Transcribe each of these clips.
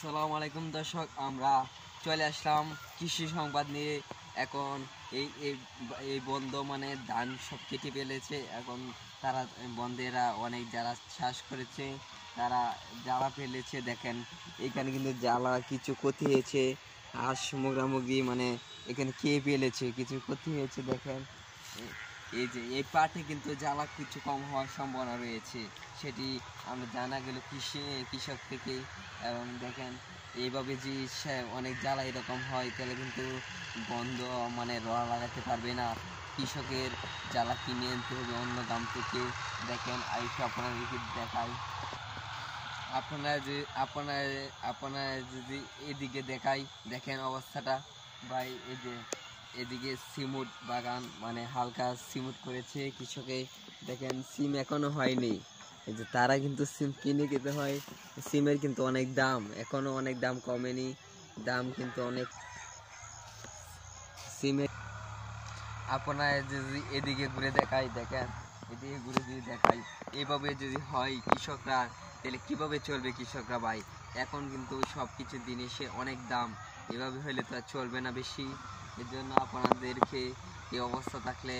আসসালামু আলাইকুম দর্শক, আমরা চলে আসলাম কৃষি সংবাদ নিয়ে। এখন এই এই এই বন্ধ মানে ধান সব কেটে ফেলেছে। এখন তারা বন্ধেরা অনেক যারা চাষ করেছে তারা জ্বালা ফেলেছে। দেখেন এখানে কিন্তু জ্বালা কিছু ক্ষতি হয়েছে, হাঁস মুরগি মানে এখানে খেয়ে ফেলেছে, কিছু ক্ষতি হয়েছে। দেখেন এই যে এই পাটে কিন্তু জ্বালা কিছু কম হওয়ার সম্ভাবনা রয়েছে, সেটি আমরা জানা গেল কৃষক থেকে। এবং দেখেন এইভাবে যে অনেক জ্বালা এরকম হয় তাহলে কিন্তু বন্ধ মানে রোয়া লাগাতে পারবে না, কৃষকের জ্বালা কিনে আনতে হবে অন্য দাম থেকে। দেখেন আরেকটু আপনাদেরকে দেখাই, আপনারা যদি এদিকে দেখাই, দেখেন অবস্থাটা ভাই। এই যে এদিকে সিমুট বাগান মানে হালকা সিমুট করেছে কৃষকে। দেখেন সিম এখনো হয়নি, এই যে তারা কিন্তু সিম কিনে খেতে হয়। সিমের কিন্তু অনেক দাম, এখনো অনেক দাম কমেনি, দাম কিন্তু অনেক সিমের। আপনারা যদি এদিকে ঘুরে দেখাই, দেখেন এদিকে ঘুরে যদি দেখাই, এইভাবে যদি হয় কৃষকরা তাহলে কিভাবে চলবে কৃষকরা ভাই। এখন কিন্তু সব কিছু জিনিসে অনেক দাম, এভাবে হলে তো আর চলবে না বেশি। এর জন্য আপনাদেরকে এই অবস্থা থাকলে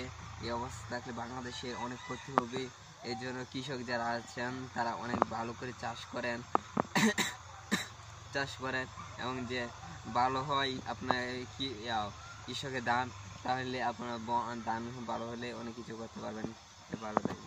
বাংলাদেশের অনেক ক্ষতি হবে। এই জন্য কৃষক যারা আছেন তারা অনেক ভালো করে চাষ করেন এবং যে ভালো হয় আপনার কৃষকের ধান, তাহলে আপনার ধান ভালো হলে অনেক কিছু করতে পারবেন। ভালো থাকবেন।